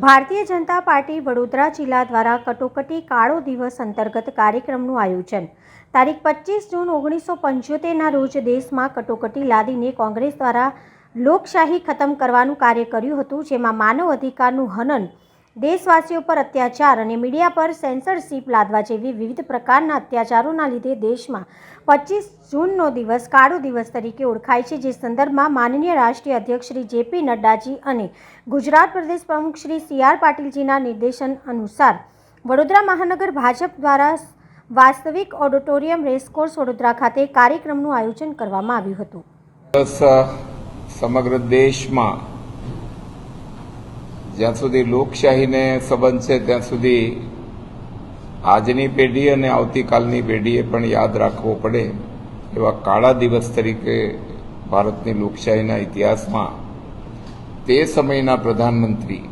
Bharatiya Janata party Vadodara જિલ્લા દ્વારા કટોકટી કાળો દિવસ અંતર્ગત કાર્યક્રમનું આયોજન તારીખ 25 જૂન 1975ના રોજ દેશમાં કટોકટી લાદીને કોંગ્રેસ દ્વારા લોકશાહી ખતમ કરવાનું કાર્ય કર્યું હતું, જેમાં માનવ અધિકારનું હનન, દેશવાસીઓ પર અત્યાચાર અને મીડિયા પર સેન્સરશિપ લાદવા જેવી વિવિધ પ્રકારના અત્યાચારોના લીધે દેશમાં 25 જૂનનો દિવસ કાળો દિવસ તરીકે ઓળખાય છે, જે સંદર્ભમાં માનનીય રાષ્ટ્રીય અધ્યક્ષ શ્રી જે.પી. નડ્ડાજી અને ગુજરાત પ્રદેશ પ્રમુખ શ્રી સી.આર. પાટીલજીના નિર્દેશન અનુસાર વડોદરા મહાનગર ભાજપ દ્વારા વાસ્તવિક ઓડિટોરિયમ રેસકોર્સ વડોદરા ખાતે કાર્યક્રમનું આયોજન કરવામાં આવ્યું હતું. સમગ્ર દેશમાં જ્યાં સુધી લોકશાહીને સંબંધ છે ત્યાં સુધી આજની પેઢી અને આવતીકાલની પેઢીએ પણ યાદ રાખવો પડે એવા કાળા દિવસ તરીકે ભારતની લોકશાહીના ઇતિહાસમાં તે સમયના પ્રધાનમંત્રી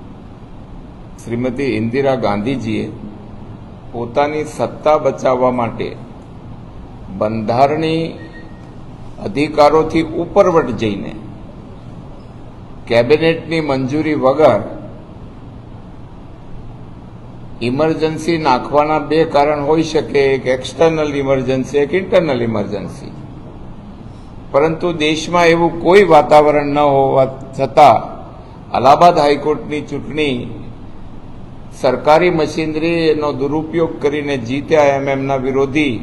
શ્રીમતી ઇન્દિરા ગાંધીજીએ પોતાની સત્તા બચાવવા માટે બંધારણીય અધિકારોથી ઉપરવટ જઈને કેબિનેટની મંજૂરી વગર ઇમરજન્સી નાખવાના બે કારણ હોઈ શકે, એક એક્સટર્નલ ઇમરજન્સી, એક ઇન્ટરનલ ઇમરજન્સી. પરંતુ દેશમાં એવું કોઈ વાતાવરણ ન હોવા છતાં અલ્હાબાદ હાઈકોર્ટની ચૂંટણી સરકારી મશીનરીનો દુરુપયોગ કરીને જીત્યા એમ એમના વિરોધી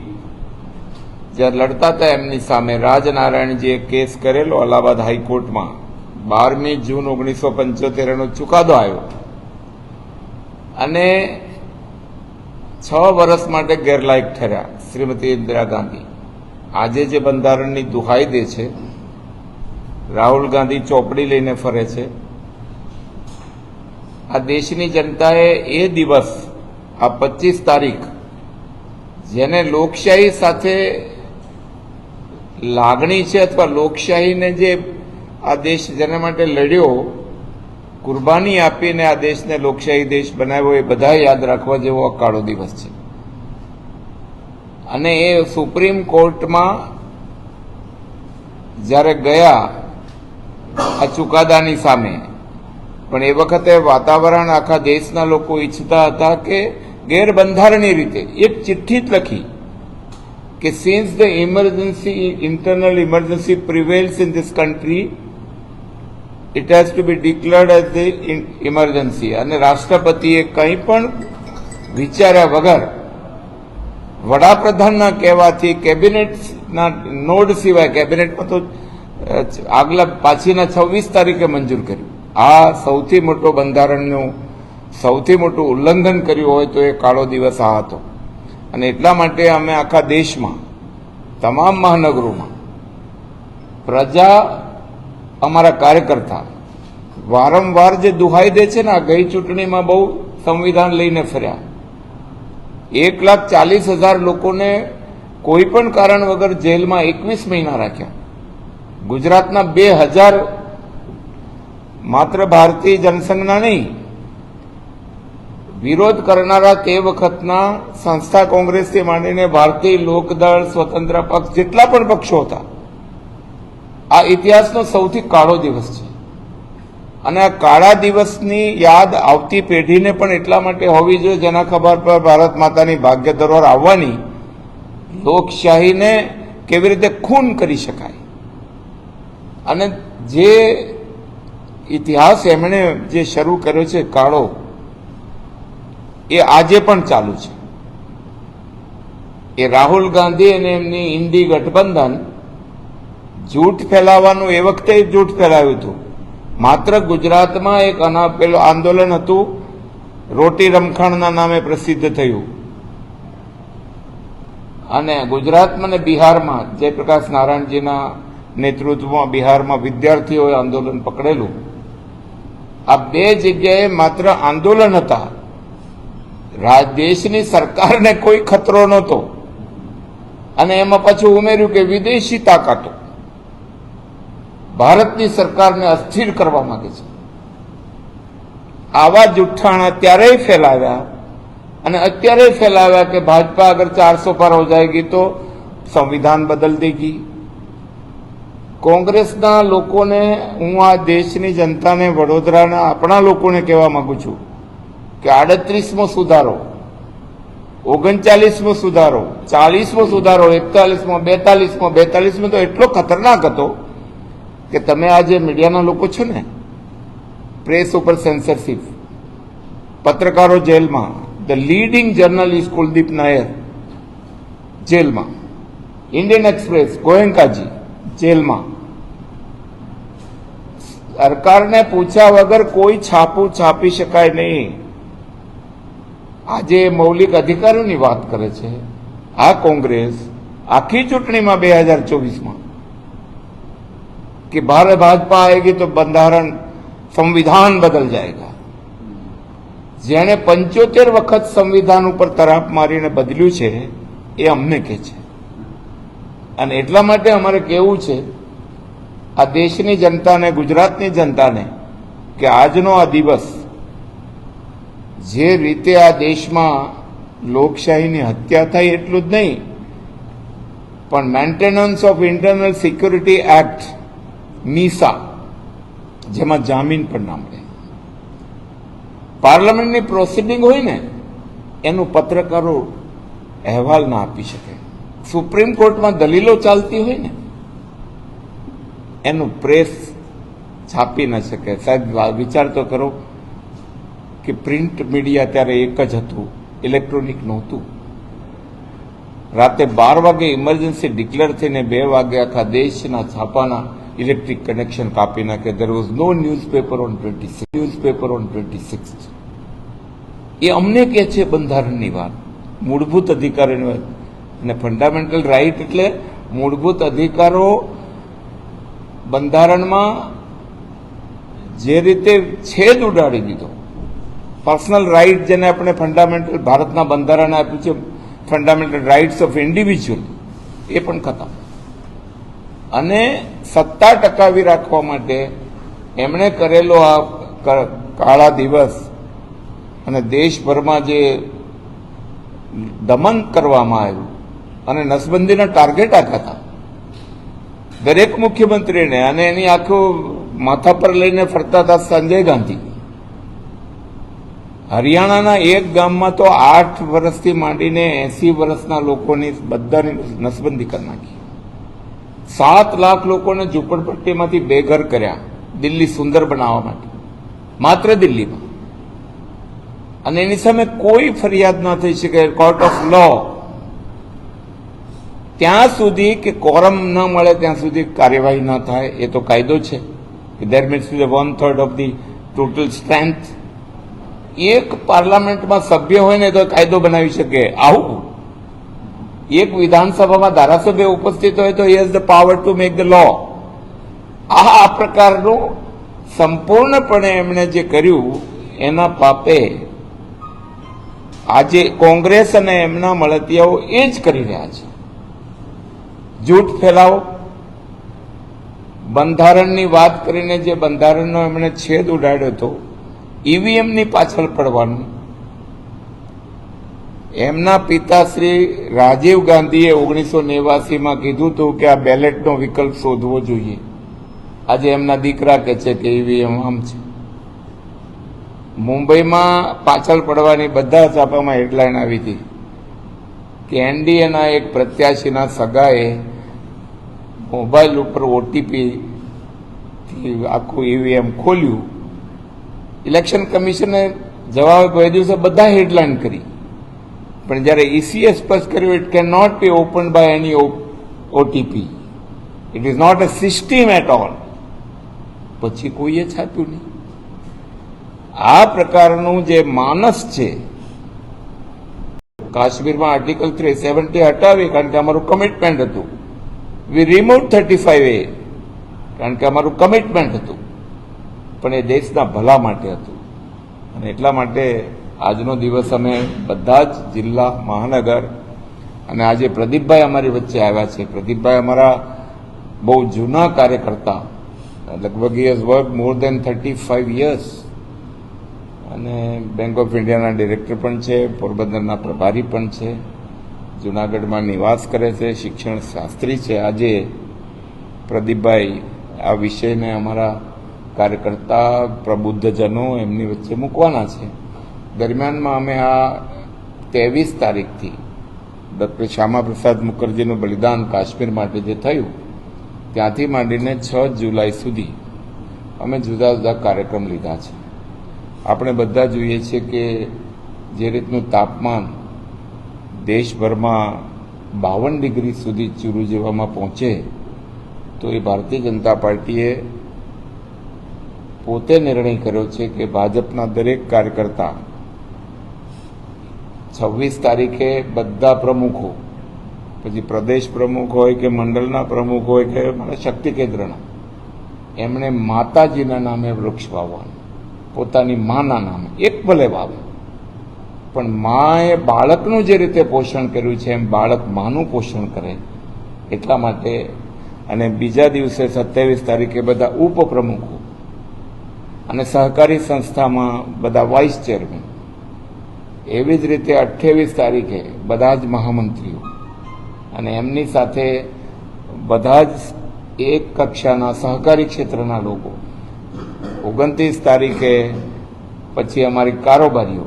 જ્યારે લડતા હતા એમની સામે રાજનારાયણજીએ કેસ કરેલો અલ્હાબાદ હાઈકોર્ટમાં 12મી જૂન 1975 ચુકાદો આવ્યો અને 6 વર્ષ માટે ગેરલાયક ઠર્યા શ્રીમતી ઇન્દિરા ગાંધી. આજે જે બંધારણની દુહાઈ દે છે, રાહુલ ગાંધી ચોપડી લઈને ફરે છે, આ દેશની જનતાએ એ દિવસ આ 25 તારીખ જેને લોકશાહી સાથે લાગણી છે અથવા લોકશાહીને જે આ દેશ જેના માટે લડ્યો, કુરબાની આપીને આ દેશને લોકશાહી દેશ બનાવ્યો, એ બધા યાદ રાખવા જેવો કાળો દિવસ છે. અને એ સુપ્રીમ કોર્ટમાં જ્યારે ગયા આ ચુકાદાની સામે, પણ એ વખતે વાતાવરણ આખા દેશના લોકો ઈચ્છતા હતા કે ગેરબંધારણીય રીતે એક ચિઠ્ઠી જ લખી કે since the emergency internal emergency prevails in this country it has to be declared as the emergency. અને રાષ્ટ્રપતિએ કંઈ પણ વિચાર્યા વગર વડાપ્રધાનના કહેવાથી કેબિનેટના નોડ સિવાય, કેબિનેટમાં તો આગલા પાછીના 26 તારીખે મંજૂર કર્યું. આ સૌથી મોટો બંધારણનું સૌથી મોટું ઉલ્લંઘન કર્યું હોય તો એ કાળો દિવસ આ હતો. અને એટલા માટે અમે આખા દેશમાં તમામ મહાનગરોમાં પ્રજા, અમારા કાર્યકર્તા વારંવાર જે દુહાઈ દે છે ને, આ ગઈ ચૂંટણીમાં બહુ સંવિધાન લઈને ફર્યા, 1,40,000 લોકોને કોઈ પણ કારણ વગર જેલમાં 21 મહિના રાખ્યા. ગુજરાતના 2,000 માત્ર ભારતીય જનસંઘના નહીં, વિરોધ કરનારા તે વખતના સંસ્થા કોંગ્રેસથી માંડીને ભારતીય લોકદળ, સ્વતંત્ર પક્ષ, જેટલા પણ પક્ષો હતા, આ ઇતિહાસનો સૌથી કાળો દિવસ છે. અને આ કાળા દિવસની યાદ આવતી પેઢીને પણ એટલા માટે હોવી જોઈએ જેના ખબર પર ભારત માતાની ભાગ્ય ધરોહર આવવાની, લોકશાહીને કેવી રીતે ખૂન કરી શકાય. અને જે ઇતિહાસ એમણે જે શરૂ કર્યો છે કાળો, એ આજે પણ ચાલુ છે. એ રાહુલ ગાંધી અને એમની ઇન્ડી ગઠબંધન જૂઠ ફેલાવવાનું એ વખતે જૂઠ ફેલાવ્યું હતું. માત્ર ગુજરાતમાં એક પેલું આંદોલન હતું, રોટી રમખાણના નામે પ્રસિદ્ધ થયું, અને ગુજરાતમાં અને બિહારમાં જયપ્રકાશ નારાયણજીના નેતૃત્વમાં બિહારમાં વિદ્યાર્થીઓએ આંદોલન પકડેલું. આ બે જગ્યાએ માત્ર આંદોલન હતા, દેશની સરકારને કોઈ ખતરો નહોતો. અને એમાં પાછું ઉમેર્યું કે વિદેશી તાકાતો ભારતની સરકારને અસ્થિર કરવા માંગે છે. આવા જુઠ્ઠાણા ત્યારેય ફેલાવ્યા અને અત્યારે ફેલાવ્યા કે ભાજપા અગર 400 પાર હો જાયગી તો સંવિધાન બદલ દેગી. કોંગ્રેસના લોકોને, હું આ દેશની જનતાને, વડોદરાના આપણા લોકોને કહેવા માંગુ છું કે 38મો સુધારો, 39મો સુધારો, 40મો સુધારો, 41મો, 42મો તો એટલો ખતરનાક હતો કે તમે આ જે મીડિયાના લોકો છો ને, પ્રેસ ઉપર સેન્સરશિપ, પત્રકારો જેલમાં, the leading journalist Kuldeep Nair જેલમાં, ઇન્ડિયન એક્સપ્રેસ ગોયંકાજી જેલમાં, સરકારને પૂછ્યા વગર કોઈ છાપું છાપી શકાય નહીં. આજે મૌલિક અધિકારોની વાત કરે છે આ કોંગ્રેસ આખી ચૂંટણીમાં 2024માં कि भारत भाजपा आएगी तो बंधारण संविधान बदल जाएगा. જેણે 75 વખત સંવિધાન ઉપર તરાપ મારીને બદલ્યું છે એ અમને કહે છે. અને એટલા માટે અમારે કહેવું છે આ દેશની જનતાને, ગુજરાતની જનતાને, કે આજનો આ દિવસ જે રીતે આ દેશમાં લોકશાહીની હત્યા થઈ એટલું જ નહીં, પણ maintenance of internal security act MISA, જેમાં જામીન પણ ના મળે, પાર્લામેન્ટની પ્રોસિડિંગ હોય ને એનું પત્રકારો અહેવાલ ના આપી શકે, સુપ્રીમ કોર્ટમાં દલીલો ચાલતી હોય ને એનું પ્રેસ છાપી ન શકે. સાહેબ વિચાર તો કરો કે પ્રિન્ટ મીડિયા ત્યારે એક જ હતું, ઇલેક્ટ્રોનિક નહોતું. રાતે 12 વાગે ઇમરજન્સી ડિક્લેર થઈને 2 વાગે આખા દેશના છાપાના ઇલેક્ટ્રિક કનેક્શન કાપી નાખે. There was no newspaper on 26th. એ અમને કે છે બંધારણની વાત, મૂળભૂત અધિકારોની વાત. અને ફંડામેન્ટલ રાઇટ એટલે મૂળભૂત અધિકારો બંધારણમાં જે રીતે છેદ ઉડાડી દીધો. પર્સનલ રાઇટ જેને આપણે ફંડામેન્ટલ ભારતના બંધારણે આપ્યું છે, ફંડામેન્ટલ રાઇટ્સ ઓફ ઇન્ડિવિજ્યુઅલ, એ પણ ખતમ. અને સત્તા ટકાવી રાખવા માટે એમણે કરેલો આ કાળા દિવસ અને દેશભરમાં જે દમન કરવામાં આવ્યું અને નસબંધીના ટાર્ગેટ આપ્યા હતા દરેક મુખ્યમંત્રીને, અને એની આખું માથા પર લઈને ફરતા હતા સંજય ગાંધી. હરિયાણાના એક ગામમાં તો 8 વર્ષથી માંડીને 80 વર્ષના લોકોની બધાની નસબંધી કરી નાખી. 7 લાખ લોકોને ઝૂંપડપટ્ટીમાંથી બેઘર કર્યા દિલ્હી સુંદર બનાવવા માટે, માત્ર દિલ્હીમાં. અને એની સામે કોઈ ફરિયાદ ન થઈ શકે. કોર્ટ ઓફ લો ત્યાં સુધી કે કોરમ ન મળે ત્યાં સુધી કાર્યવાહી ન થાય, એ તો કાયદો છે. There means two 1/3 of the total strength. એક પાર્લામેન્ટમાં સભ્ય હોય ને તો કાયદો બનાવી શકે. આવું એક વિધાનસભામાં ધારાસભ્ય ઉપસ્થિત હોય તો he has the power to make the law. આ પ્રકારનું સંપૂર્ણપણે એમણે જે કર્યું એના પાપે આજે કોંગ્રેસ અને એમના મળતિયાઓ એ જ કરી રહ્યા છે. જૂઠ ફેલાવો, બંધારણની વાત કરીને જે બંધારણનો એમણે છેદ ઉડાડ્યો હતો, ઈવીએમની પાછળ પડવાનું. એમના પિતા શ્રી રાજીવ ગાંધીએ 1989માં કીધું હતું કે આ બેલેટનો વિકલ્પ શોધવો જોઈએ. આજે એમના દીકરા કહે છે કે ઈવીએમ આમ છે. મુંબઈમાં પાછળ પડવાની બધા છાપામાં હેડલાઇન આવી હતી કે એનડીએના એક પ્રત્યાશીના સગાએ મોબાઈલ ઉપર ઓટીપીથી આખું ઈવીએમ ખોલ્યું. ઇલેક્શન કમિશને જવાબ બે દિવસે બધા હેડલાઇન કરી, પણ જ્યારે ઈસીએ સ્પષ્ટ કર્યું it can not be open by any OTP, it is not a system at all. પછી કોઈએ છાપ્યું નહીં. આ પ્રકારનું જે માનસ છે, કાશ્મીરમાં આર્ટિકલ 370 હટાવી કારણ કે અમારું કમિટમેન્ટ હતું. વી રિમૂવ 35A કારણ કે અમારું કમિટમેન્ટ હતું, પણ એ દેશના ભલા માટે હતું. અને એટલા માટે આજનો દિવસ અમે બધા જ જિલ્લા, મહાનગર, અને આજે પ્રદીપભાઈ અમારી વચ્ચે આવ્યા છે. પ્રદીપભાઈ અમારા બહુ જૂના કાર્યકર્તા, લગભગ he has work more than 35 years, અને બેંક ઓફ ઇન્ડિયાના ડિરેક્ટર પણ છે, પોરબંદરના પ્રભારી પણ છે, જૂનાગઢમાં નિવાસ કરે છે, શિક્ષણ શાસ્ત્રી છે. આજે પ્રદીપભાઈ આ વિષયને અમારા કાર્યકર્તા પ્રબુદ્ધજનો એમની વચ્ચે મૂકવાના છે. દરમિયાનમાં અમે આ 23 તારીખથી ડૉક્ટર શ્યામાપ્રસાદ મુખર્જીનું બલિદાન કાશ્મીર માટે જે થયું ત્યાંથી માંડીને 6 જુલાઈ સુધી અમે જુદા જુદા કાર્યક્રમ લીધા છે. આપણે બધા જોઈએ છીએ કે જે રીતનું તાપમાન દેશભરમાં 52 ડિગ્રી સુધી ચીરું જેવામાં પહોંચે તો એ ભારતીય જનતા પાર્ટીએ પોતે નિર્ણય કર્યો છે કે ભાજપના દરેક કાર્યકર્તા 26 તારીખે બધા પ્રમુખો, પછી પ્રદેશ પ્રમુખ હોય કે મંડળના પ્રમુખ હોય કે મારા શક્તિ કેન્દ્રના, એમણે માતાજીના નામે વૃક્ષ વાવવાનું, પોતાની માના નામે. એક ભલે વાવે, પણ માએ બાળકનું જે રીતે પોષણ કર્યું છે એમ બાળક માનું પોષણ કરે એટલા માટે. અને બીજા દિવસે 27 તારીખે બધા ઉપપ્રમુખો અને સહકારી સંસ્થામાં બધા વાઇસ ચેરમેન, એવી જ રીતે 28 તારીખે બધા જ મહામંત્રીઓ અને એમની સાથે બધા જ એક કક્ષાના સહકારી ક્ષેત્રના લોકો, 29 તારીખે પછી અમારી કારોબારીઓ,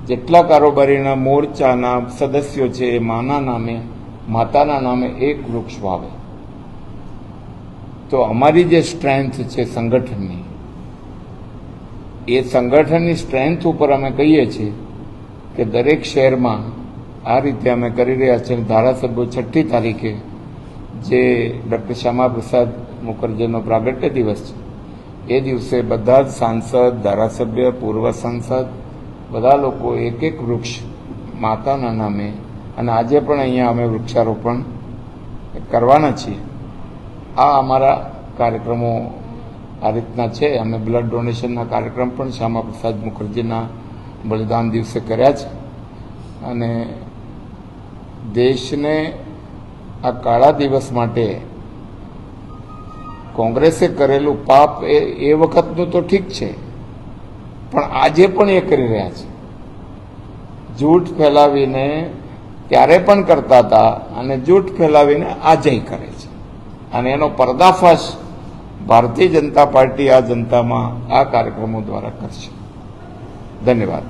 જેટલા કારોબારીના મોરચાના સદસ્યો છે એ માના નામે, માતાના નામે એક વૃક્ષ વાવે. તો અમારી જે સ્ટ્રેન્થ છે સંગઠનની, એ સંગઠનની સ્ટ્રેન્થ ઉપર અમે કહીએ છીએ કે દરેક શહેરમાં આ રીતે અમે કરી રહ્યા છીએ. ધારાસભ્યો 6મી તારીખે જે ડૉક્ટર શ્યામાપ્રસાદ મુખર્જીનો પ્રાગટ્ય દિવસ છે એ દિવસે બધા જ સાંસદ, ધારાસભ્ય, પૂર્વ સાંસદ બધા લોકો એક એક વૃક્ષ માતાના નામે, અને આજે પણ અહીંયા અમે વૃક્ષારોપણ કરવાના છીએ. આ અમારા કાર્યક્રમો આ રીતના છે. અમે બ્લડ ડોનેશનના કાર્યક્રમ પણ શ્યામાપ્રસાદ મુખર્જીના બલિદાન દિવસે કર્યા છે. અને દેશને આ કાળા દિવસ માટે કોંગ્રેસે કરેલું પાપ એ વખતનું તો ઠીક છે, પણ આજે પણ એ કરી રહ્યા છે. જૂઠ ફેલાવીને ત્યારે પણ કરતા હતા અને જૂઠ ફેલાવીને આજે કરે છે. અને એનો પર્દાફાશ ભારતીય જનતા પાર્ટી આ જનતામાં આ કાર્યક્રમો દ્વારા કરશે. ધન્યવાદ.